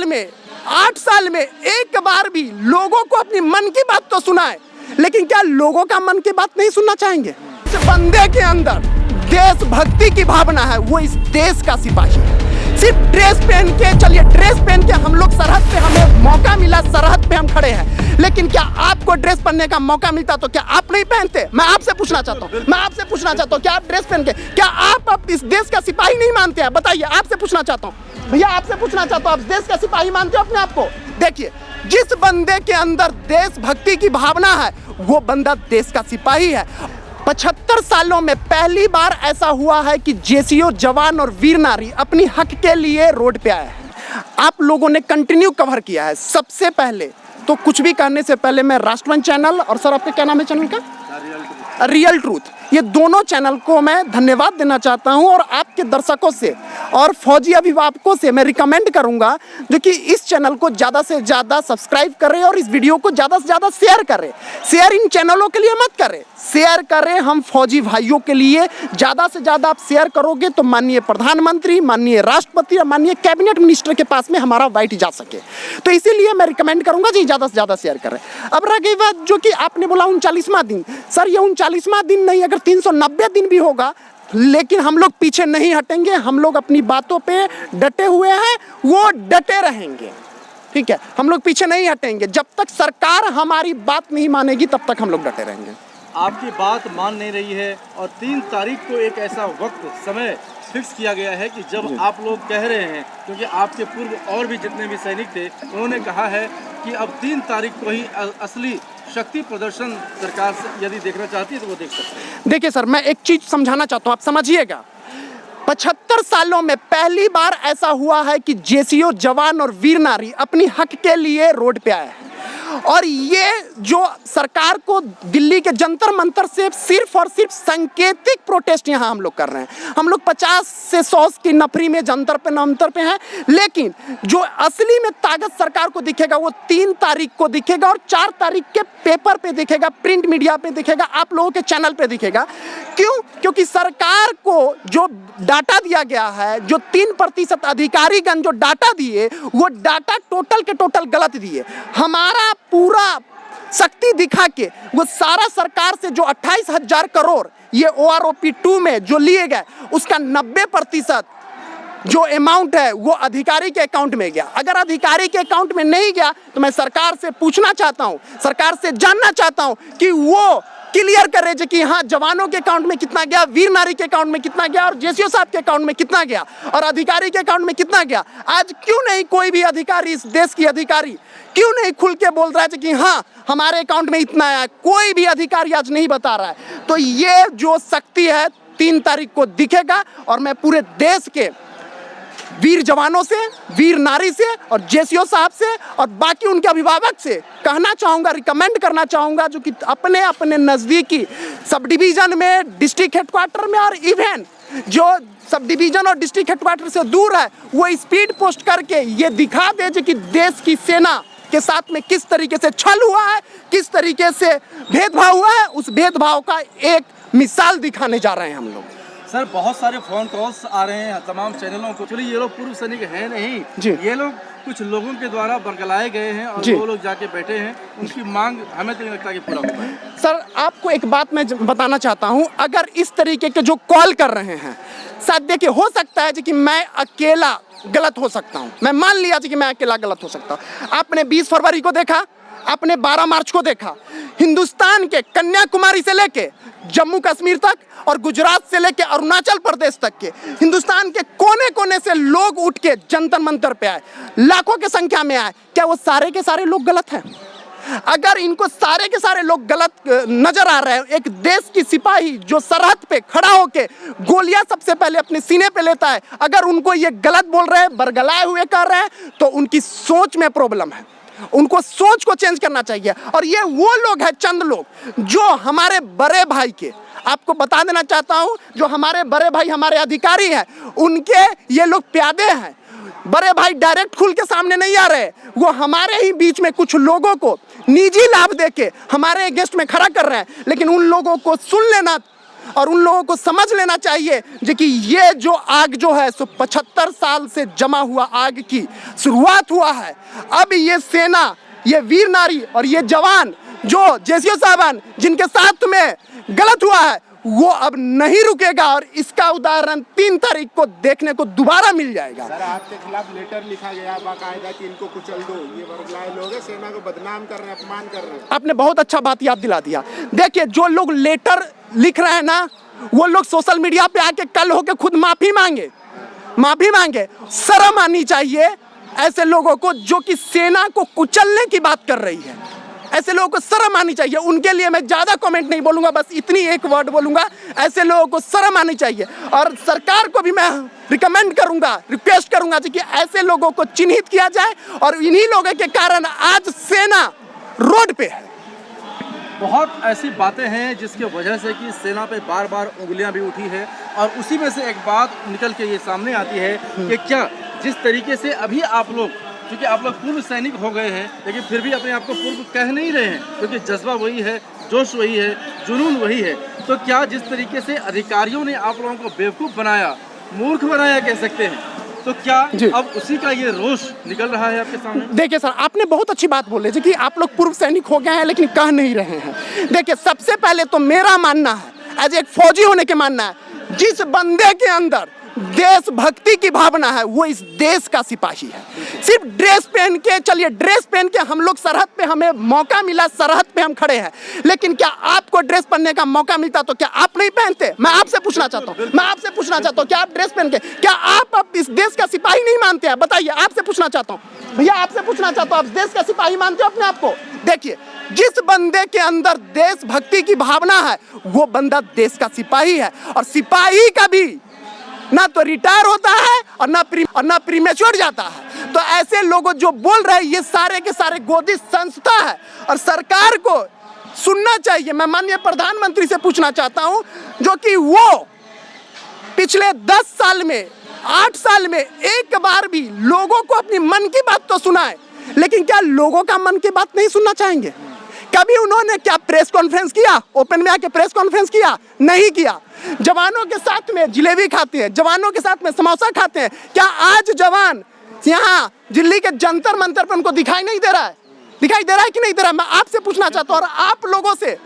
में 8 साल में एक बार भी लोगों को अपनी मन की बात तो सुनाए, लेकिन क्या लोगों का मन की बात नहीं सुनना चाहेंगे? इस बंदे के अंदर देशभक्ति की भावना है, वो इस देश का सिपाही है। सिर्फ ड्रेस पहन के, चलिए ड्रेस पहन के हम लोग सरहद पे, हमें मौका मिला, सरहद पे हम खड़े हैं, लेकिन क्या आपको ड्रेस पहनने का मौका मिलता तो क्या आप नहीं पहनते? मैं आपसे पूछना चाहता हूँ, क्या आप ड्रेस पहन के, क्या आप इस देश का सिपाही नहीं मानते हैं? बताइए, आपसे पूछना चाहता हूँ भैया, आपसे पूछना चाहता हूँ, आप देश का सिपाही मानते हो अपने आप को? देखिए, जिस बंदे के अंदर देशभक्ति की भावना है वो बंदा देश का सिपाही है। 75 सालों में पहली बार ऐसा हुआ है कि जेसीओ जवान और वीर नारी अपनी हक के लिए रोड पे आए हैं। आप लोगों ने कंटिन्यू कवर किया है। सबसे पहले तो कुछ भी करने से पहले मैं राष्ट्रवन चैनल और सर आपका क्या नाम है चैनल का? रियल ट्रूथ, ये दोनों चैनल को मैं धन्यवाद देना चाहता हूं और आपके दर्शकों से और फौजी अभिभावकों से मैं रिकमेंड करूंगा जो कि इस चैनल को ज़्यादा से ज़्यादा सब्सक्राइब करें और इस वीडियो को ज़्यादा से ज़्यादा शेयर करें। शेयर इन चैनलों के लिए मत करें, शेयर करें हम फौजी भाइयों के लिए। ज़्यादा से ज़्यादा आप शेयर करोगे तो माननीय प्रधानमंत्री, माननीय राष्ट्रपति और माननीय कैबिनेट मिनिस्टर के पास में हमारा वाइट जा सके। तो इसीलिए मैं रिकमेंड करूंगा जी ज़्यादा से ज़्यादा शेयर करें। अब रह गई बात जो कि आपने बोला 39वां दिन, सर ये 39वां दिन नहीं, अगर 390 दिन भी होगा, लेकिन हम लोग पीछे नहीं हटेंगे। हम लोग अपनी बातों पे डटे हुए हैं, वो डटे रहेंगे, ठीक है? हम लोग पीछे नहीं हटेंगे। जब तक सरकार हमारी बात नहीं मानेगी तब तक हम लोग डटे रहेंगे। आपकी बात मान नहीं रही है और 3 तारीख को एक ऐसा वक्त समय फिक्स किया गया है कि जब आप लोग कह रहे हैं, क्योंकि आपके पूर्व और भी जितने भी सैनिक थे उन्होंने कहा है कि अब 3 तारीख को ही असली शक्ति प्रदर्शन सरकार से यदि देखना चाहती है तो वो देख सकते हैं। देखिए सर, मैं एक चीज समझाना चाहता हूँ, आप समझिएगा। 75 सालों में पहली बार ऐसा हुआ है कि जेसीओ जवान और वीर नारी अपनी हक के लिए रोड पे आए हैं। और ये जो सरकार को दिल्ली के जंतर मंतर से सिर्फ और सिर्फ सांकेतिक प्रोटेस्ट यहाँ हम लोग कर रहे हैं। हम लोग 50 से 100 की नफरी में जंतर पे हैं, लेकिन जो असली में ताकत सरकार को दिखेगा वो 3 तारीख को दिखेगा और 4 तारीख के पेपर पे दिखेगा, प्रिंट मीडिया पे दिखेगा, आप लोगों के चैनल पे दिखेगा। क्यों? क्योंकि सरकार को जो डाटा दिया गया है, जो 3% अधिकारीगण जो डाटा दिए, वो डाटा टोटल के टोटल गलत दिए। हमारा पूरा शक्ति दिखा के वो सारा सरकार से जो 28,000 करोड़ ये OROP-2 में जो लिए गए, उसका 90% जो अमाउंट है वो अधिकारी के अकाउंट में गया। अगर अधिकारी के अकाउंट में नहीं गया तो मैं सरकार से पूछना चाहता हूं, सरकार से जानना चाहता हूं कि वो क्लियर करे जो कि हाँ जवानों के अकाउंट में कितना गया, वीर नारी के अकाउंट में कितना गया और जेसीओ साहब के अकाउंट में कितना गया और अधिकारी के अकाउंट में कितना गया। आज क्यों नहीं कोई भी अधिकारी, इस देश की अधिकारी क्यों नहीं खुल के बोल रहा है कि हाँ हमारे अकाउंट में इतना आया? कोई भी अधिकारी आज नहीं बता रहा है। तो ये जो शक्ति है 3 तारीख को दिखेगा और मैं पूरे देश के वीर जवानों से, वीर नारी से और जेसीओ साहब से और बाकी उनके अभिभावक से कहना चाहूँगा, रिकमेंड करना चाहूँगा जो कि अपने अपने नज़दीकी सब डिवीज़न में, डिस्ट्रिक्ट हेडक्वार्टर में और इवन जो सब डिवीज़न और डिस्ट्रिक्ट हेडक्वार्टर से दूर है वो स्पीड पोस्ट करके ये दिखा दे जो कि देश की सेना के साथ में किस तरीके से छल हुआ है, किस तरीके से भेदभाव हुआ है। उस भेदभाव का एक मिसाल दिखाने जा रहे हैं हम लोग। सर, बहुत सारे फोन कॉल्स आ रहे हैं तमाम चैनलों को। चलिए, ये लोग पूर्व सैनिक हैं नहीं जी, ये लोग कुछ लोगों के द्वारा बरगलाए गए हैं और वो लोग जाके बैठे हैं, उनकी मांग हमें तो नहीं लगता कि पूरा हो पाए। सर, आपको एक बात मैं बताना चाहता हूं, अगर इस तरीके के जो कॉल कर रहे हैं, शायद देखिए हो सकता है कि मैं अकेला गलत हो सकता हूं, मैं मान लिया कि मैं अकेला गलत हो सकता हूं। आपने 20 फरवरी को देखा, आपने 12 मार्च को देखा, हिंदुस्तान के कन्याकुमारी से लेके जम्मू कश्मीर तक और गुजरात से लेके अरुणाचल प्रदेश तक के हिंदुस्तान के कोने कोने से लोग उठ के जंतर मंतर पे आए, लाखों की संख्या में आए। क्या वो सारे के सारे लोग गलत हैं? अगर इनको सारे के सारे लोग गलत नजर आ रहे हैं, एक देश की सिपाही जो सरहद पे खड़ा होके गोलियां सबसे पहले अपने सीने पे लेता है, अगर उनको ये गलत बोल रहे हैं, बरगलाए हुए कर रहे हैं, तो उनकी सोच में प्रॉब्लम है। उनको सोच को चेंज करना चाहिए। और ये वो लोग हैं, चंद लोग जो हमारे बड़े भाई के, आपको बता देना चाहता हूं, जो हमारे बड़े भाई, हमारे अधिकारी हैं, उनके ये लोग प्यादे हैं। बड़े भाई डायरेक्ट खुल के सामने नहीं आ रहे, वो हमारे ही बीच में कुछ लोगों को निजी लाभ देके हमारे अगेंस्ट में खड़ा कर रहे हैं। लेकिन उन लोगों को सुन लेना और उन लोगों को समझ लेना चाहिए जो कि ये जो आग जो है सो 75 साल से जमा हुआ आग की शुरुआत हुआ है। अब ये सेना, ये वीर नारी और ये जवान जो जेसीओ साहबान जिनके साथ में गलत हुआ है वो अब नहीं रुकेगा और इसका उदाहरण 3 तारीख को देखने को दोबारा मिल जाएगा। सर, आपके खिलाफ लेटर लिखा गया बाकायदा कि इनको कुचल दो, ये वर्गलाए लोग हैं, सेना को बदनाम कर रहे हैं, अपमान कर रहे हैं। आपने बहुत अच्छा बात याद दिला दिया। देखिए, जो लोग लेटर लिख रहे हैं ना, वो लोग सोशल मीडिया पे आके कल होके खुद माफी मांगे। शर्म आनी चाहिए ऐसे लोगों को जो कि सेना को कुचलने की बात कर रही है। ऐसे लोगों को शर्म आनी चाहिए। उनके लिए मैं ज्यादा कमेंट नहीं बोलूंगा, बस इतनी एक वर्ड बोलूंगा, ऐसे लोगों को शर्म आनी चाहिए। और सरकार को भी मैं रिकमेंड करूंगा, रिक्वेस्ट करूंगा कि ऐसे लोगों को चिन्हित किया जाए और इन्हीं लोगों के कारण आज सेना रोड पे है। बहुत ऐसी बातें हैं जिसके वजह से कि सेना पे बार बार उंगलियां भी उठी है और उसी में से एक बात निकल के ये सामने आती है कि क्या जिस तरीके से अभी आप लोग, क्योंकि आप लोग पूर्व सैनिक हो गए हैं लेकिन फिर भी अपने आप को पूर्व कह नहीं रहे हैं, क्योंकि जज्बा वही है, जोश वही है, जुनून वही है। तो क्या जिस तरीके से अधिकारियों ने आप लोगों को बेवकूफ़ बनाया, मूर्ख बनाया कह सकते हैं, तो क्या अब उसी का ये रोष निकल रहा है आपके सामने? देखिए सर, आपने बहुत अच्छी बात बोले जी कि आप लोग पूर्व सैनिक हो गए हैं लेकिन कह नहीं रहे हैं। देखिए, सबसे पहले तो मेरा मानना है, एज एक फौजी होने के मानना है, जिस बंदे के अंदर देशभक्ति की भावना है वो इस देश का सिपाही है। सिर्फ ड्रेस पहन के, चलिए ड्रेस पहन के हम लोग सरहद पे, हमें मौका मिला, सरहद पे हम खड़े हैं, लेकिन क्या आपको ड्रेस पहनने का मौका मिलता तो क्या आप नहीं पहनते? मैं आपसे पूछना चाहता हूँ, क्या आप ड्रेस पहन के, क्या आप अब इस देश का सिपाही नहीं मानते हैं? बताइए, आपसे पूछना चाहता हूँ भैया, आपसे पूछना चाहता हूँ, आप देश का सिपाही मानते हो अपने आप को? देखिए, जिस बंदे के अंदर देशभक्ति की भावना है वो बंदा देश का सिपाही है। और सिपाही का भी ना तो रिटायर होता है और ना प्रीमेच्योर जाता है। तो ऐसे लोगों जो बोल रहे हैं ये सारे के सारे गोदी संस्था है और सरकार को सुनना चाहिए। मैं माननीय प्रधानमंत्री से पूछना चाहता हूं जो कि वो पिछले 10 साल में, 8 साल में एक बार भी लोगों को अपनी मन की बात तो सुनाए, लेकिन क्या लोगों का मन की बात नहीं सुनना चाहेंगे? कभी उन्होंने क्या प्रेस कॉन्फ्रेंस किया? ओपन में आके प्रेस कॉन्फ्रेंस किया? नहीं किया। जवानों के साथ में जिलेबी खाते हैं, जवानों के साथ में समोसा खाते हैं। क्या आज जवान यहाँ दिल्ली के जंतर मंतर पर उनको दिखाई नहीं दे रहा है? दिखाई दे रहा है कि नहीं दे रहा? मैं आपसे पूछना चाहता हूँ और आप लोगों से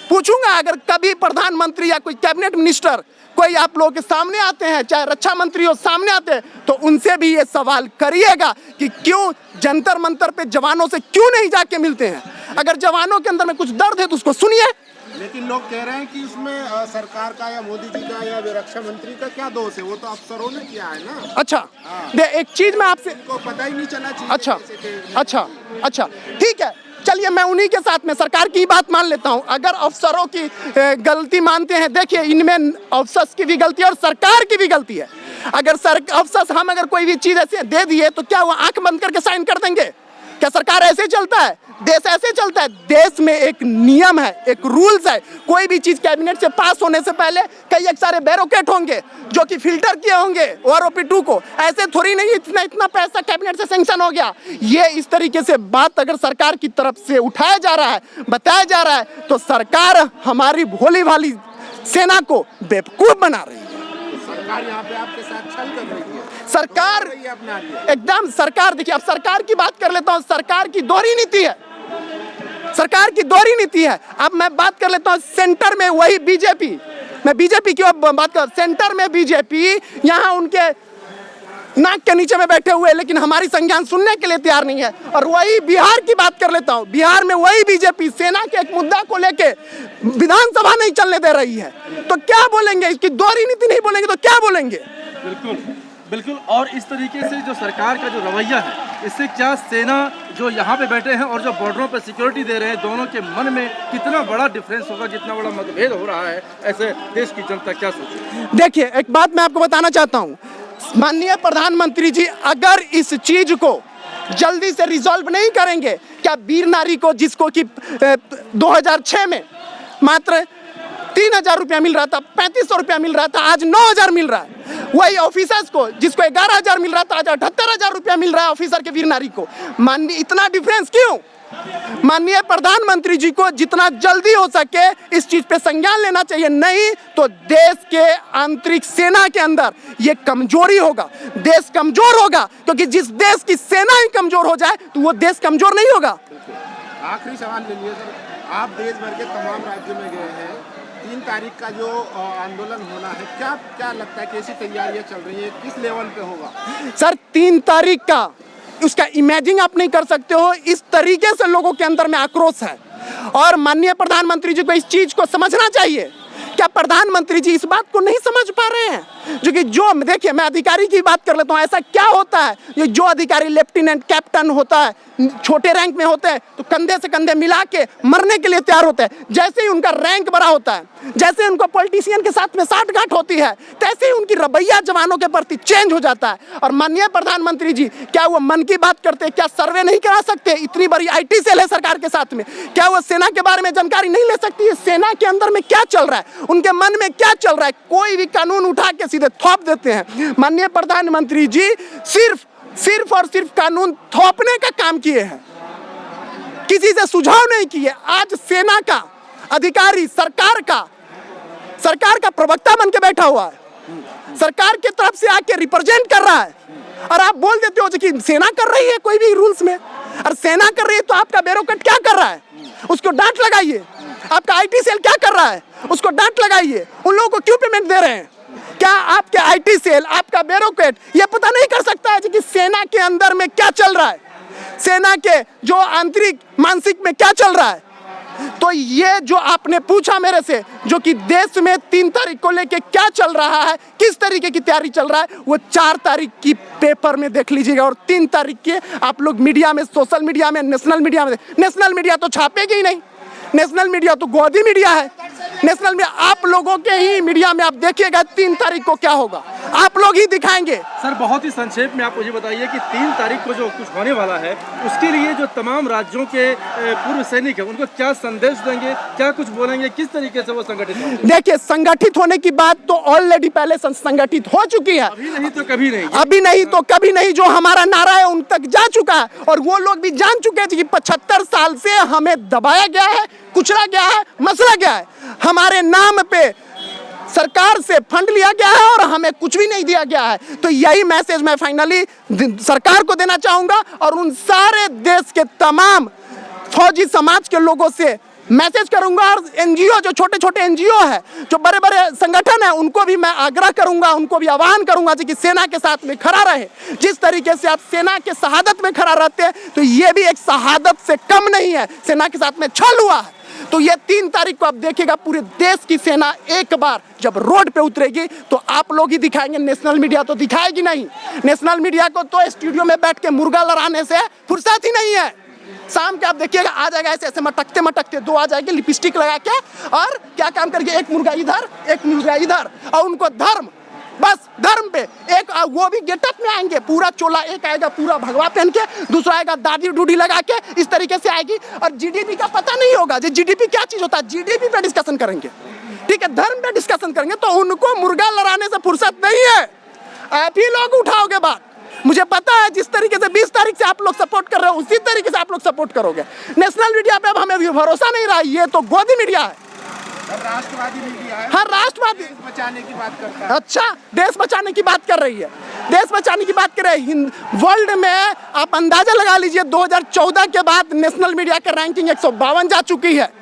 पूछूंगा, अगर कभी प्रधानमंत्री या कोई कैबिनेट मिनिस्टर कोई आप लोगों के सामने आते हैं, चाहे रक्षा मंत्री हो, सामने आते हैं, तो उनसे भी ये सवाल करिएगा कि क्यों जंतर मंतर पे जवानों से क्यों नहीं जाके मिलते हैं? अगर जवानों के अंदर में कुछ दर्द है तो उसको सुनिए। लेकिन लोग कह रहे हैं कि इसमें सरकार का या मोदी जी का या रक्षा मंत्री का क्या दोष है? वो तो अफसरों ने किया है ना। अच्छा, एक चीज मैं आपसे, को पता ही नहीं चला चाहिए। अच्छा, ठीक है, चलिए मैं उन्हीं के साथ में सरकार की बात मान लेता हूं। अगर अफसरों की गलती मानते हैं, देखिए इनमें अफसर की भी गलती है और सरकार की भी गलती है। अगर अफसर हम अगर कोई भी चीज ऐसे दे दिए तो क्या वो आंख बंद करके साइन कर देंगे? क्या सरकार ऐसे चलता है? देश ऐसे चलता है? देश में एक नियम है, एक रूल्स है। कोई भी चीज कैबिनेट से पास होने से पहले कई एक सारे बैरोक्रेट होंगे जो कि फिल्टर किए होंगे OROP2 को। ऐसे थोड़ी नहीं इतना पैसा कैबिनेट से सैंक्शन हो गया। ये इस तरीके से बात अगर सरकार की तरफ से उठाया जा रहा है, बताया जा रहा है, तो सरकार हमारी भोली भाली सेना को बेवकूफ बना रही है। सरकार यहाँ पे आपके साथ छल कर रही है। सरकार एकदम, सरकार देखिए, अब सरकार की बात कर लेता हूँ। सरकार की दोहरी नीति है, सरकार की दोहरी नीति है। अब मैं बात कर लेता हूँ सेंटर में वही बीजेपी, मैं बीजेपी की बात कर, सेंटर में बीजेपी यहाँ उनके नाक के नीचे में बैठे हुए, लेकिन हमारी संज्ञान सुनने के लिए तैयार नहीं है। और वही बिहार की बात कर लेता हूँ, बिहार में वही बीजेपी सेना के एक मुद्दा को लेके विधानसभा नहीं चलने दे रही है। तो क्या बोलेंगे? इसकी दोहरी नीति नहीं बोलेंगे तो क्या बोलेंगे? बिल्कुल। और इस तरीके से जो सरकार का जो रवैया है, इससे क्या सेना जो यहाँ पे बैठे हैं और जो बॉर्डरों पे सिक्योरिटी दे रहे हैं, दोनों के मन में कितना बड़ा डिफरेंस होगा, कितना बड़ा मतभेद हो रहा है, ऐसे देश की जनता क्या सोचे? देखिए, एक बात मैं आपको बताना चाहता हूँ, माननीय प्रधानमंत्री जी अगर इस चीज को जल्दी से रिजॉल्व नहीं करेंगे, क्या वीर नारी को, जिसको कि 2006 में मात्र 3000 रुपया मिल रहा था, 3500 रुपया मिल रहा था, आज 9000 मिल रहा है, वही ऑफिसर्स को जिसको 11,000 मिल रहा था आज 78,000 रुपया मिल रहा है ऑफिसर के वीर नारी को। माननीय इतना डिफरेंस क्यों? माननीय प्रधानमंत्री जी को जितना जल्दी हो सके इस चीज पे संज्ञान लेना चाहिए, नहीं तो देश के आंतरिक सेना के अंदर ये कमजोरी होगा, देश कमजोर होगा, क्योंकि जिस देश की सेना ही कमजोर हो जाए तो वो देश कमजोर नहीं होगा। आखिरी सवाल ले लिए सर, आप देश भर के तमाम राज्यों में गए हैं, 3 तारीख का जो आंदोलन होना है, क्या क्या लगता है कैसी तैयारियां चल रही है, किस लेवल पे होगा? सर 3 तारीख का उसका इमेजिन आप नहीं कर सकते हो, इस तरीके से लोगों के अंदर में आक्रोश है और माननीय प्रधानमंत्री जी को इस चीज को समझना चाहिए। क्या प्रधानमंत्री जी इस बात को नहीं समझ पा रहे हैं? जो देखिए, मैं अधिकारी की बात कर लेता हूँ, ऐसा क्या होता है ये जो अधिकारी लेफ्टिनेंट कैप्टन होता है, छोटे रैंक में होते हैं तो कंधे से कंधे मिला के मरने के लिए तैयार होते हैं। जैसे ही उनका रैंक बड़ा होता है, जैसे उनको पॉलिटिशियन के साथ में साठगांठ होती है, तैसे ही उनकी रवैया जवानों के प्रति चेंज हो जाता है। और माननीय प्रधानमंत्री जी क्या वो मन की बात करते हैं? क्या सर्वे नहीं करा सकते? इतनी बड़ी IT सेल है सरकार के साथ में, क्या वो सेना के बारे में जानकारी नहीं ले सकती है? सेना के अंदर में क्या चल रहा है, उनके मन में क्या चल रहा है? कोई भी कानून उठा के सीधे थोप देते हैं। माननीय प्रधानमंत्री जी सिर्फ और सिर्फ कानून थोपने का काम किए हैं, किसी से सुझाव नहीं किए। आज सेना का अधिकारी सरकार का प्रवक्ता बन के बैठा हुआ है, सरकार की तरफ से आके रिप्रेजेंट कर रहा है, और आप बोल देते हो कि सेना कर रही है कोई भी रूल्स में। और सेना कर रही है तो आपका ब्यूरोक्रेट क्या कर रहा है? उसको डांट लगाइए। आपका IT सेल क्या कर रहा है? उसको डांट लगाइए। उन लोगों को क्यों पेमेंट दे रहे हैं? क्या आपके IT सेल, आपका ब्यूरोक्रेट ये पता नहीं कर सकता है कि सेना के अंदर में क्या चल रहा है, सेना के जो आंतरिक मानसिक में क्या चल रहा है? तो ये जो आपने पूछा मेरे से, जो कि देश में 3 तारीख को लेके क्या चल रहा है, किस तरीके की तैयारी चल रहा है, वो 4 तारीख की पेपर में देख लीजिएगा। और 3 तारीख के आप लोग मीडिया में, सोशल मीडिया में, नेशनल मीडिया तो छापेगी ही नहीं। नेशनल मीडिया तो गोदी मीडिया है। नेशनल मीडिया आप लोगों के ही मीडिया में आप देखिएगा 3 तारीख को क्या होगा, आप लोग ही दिखाएंगे। सर बहुत ही संक्षेप में आप मुझे बताइए कि 3 तारीख को जो कुछ होने वाला है उसके लिए जो तमाम राज्यों के पूर्व सैनिक हैं उनको क्या संदेश देंगे, क्या कुछ बोलेंगे, किस तरीके से वो संगठित होंगे? देखिए, संगठित होने की बात तो ऑलरेडी पहले संगठित हो चुकी है। अभी नहीं तो कभी नहीं, अभी नहीं तो कभी नहीं। जो हमारा नारा है उन तक जा चुका है और वो लोग भी जान चुके हैं कि 75 साल से हमें दबाया गया है, कुचला गया है, मसला गया है। हमारे नाम पे सरकार से फंड लिया गया है और हमें कुछ भी नहीं दिया गया है। तो यही मैसेज मैं फाइनली सरकार को देना चाहूंगा और उन सारे देश के तमाम फौजी समाज के लोगों से मैसेज करूंगा। और NGO, जो छोटे छोटे NGO है, जो बड़े बड़े संगठन है, उनको भी मैं आग्रह करूंगा, उनको भी आह्वान करूंगा कि सेना के साथ में खड़ा रहे। जिस तरीके से आप सेना के शहादत में खड़ा रहते हैं तो ये भी एक शहादत से कम नहीं है। सेना के साथ में छल हुआ है। तो ये 3 तारीख को आप देखिएगा पूरे देश की सेना एक बार जब रोड पे उतरेगी तो आप लोग ही दिखाएंगे, नेशनल मीडिया तो दिखाएगी नहीं। नेशनल मीडिया को तो स्टूडियो में बैठ के मुर्गा लड़ाने से फुर्सत ही नहीं है। शाम के आप देखिएगा आ जाएगा ऐसे मटकते मटकते 2 आ जाएंगे लिपस्टिक लगा के, और क्या काम करके एक मुर्गा इधर एक मुर्गा इधर, और उनको धर्म, बस धर्म पे एक, वो भी गेटअप में आएंगे पूरा चोला, एक आएगा पूरा भगवा पहन के, दूसरा आएगा दाढ़ी डूडी लगा के, इस तरीके से आएगी। और GDP का पता नहीं होगा, जो GDP क्या चीज होता है, GDP पे डिस्कशन करेंगे, ठीक है, धर्म पे डिस्कशन करेंगे। तो उनको मुर्गा लड़ाने से फुर्सत नहीं है। आप ही लोग उठाओगे बात। मुझे पता है जिस तरीके से 20 तारीख से आप लोग सपोर्ट कर रहे हो उसी तरीके से आप लोग सपोर्ट करोगे। नेशनल मीडिया पे अब हमें भरोसा नहीं रहा, ये तो गोदी मीडिया है, राष्ट्रवादी मीडिया है। हाँ, राष्ट्रवादी देश बचाने की बात करता है। अच्छा, देश बचाने की बात कर रही है, देश बचाने की बात कर रहे हैं। वर्ल्ड में आप अंदाजा लगा लीजिए 2014 के बाद नेशनल मीडिया का रैंकिंग 152 जा चुकी है।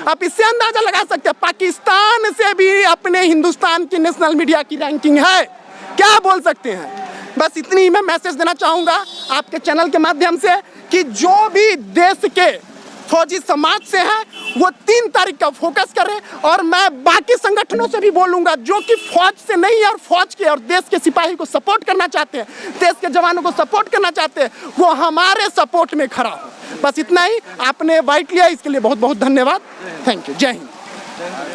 आप इससे अंदाजा लगा सकते हैं पाकिस्तान से भी अपने हिंदुस्तान की नेशनल मीडिया की रैंकिंग है। क्या बोल सकते हैं? बस इतनी ही मैं मैसेज देना चाहूंगा आपके चैनल के माध्यम से कि जो भी देश के फौजी समाज से है वो 3 तारीख का फोकस करें। और मैं बाकी संगठनों से भी बोलूंगा जो कि फौज से नहीं है और फौज के और देश के सिपाही को सपोर्ट करना चाहते हैं, देश के जवानों को सपोर्ट करना चाहते हैं, वो हमारे सपोर्ट में खड़ा हो। बस इतना ही। आपने बाइट लिया, इसके लिए बहुत बहुत धन्यवाद। Thank you. जय हिंद।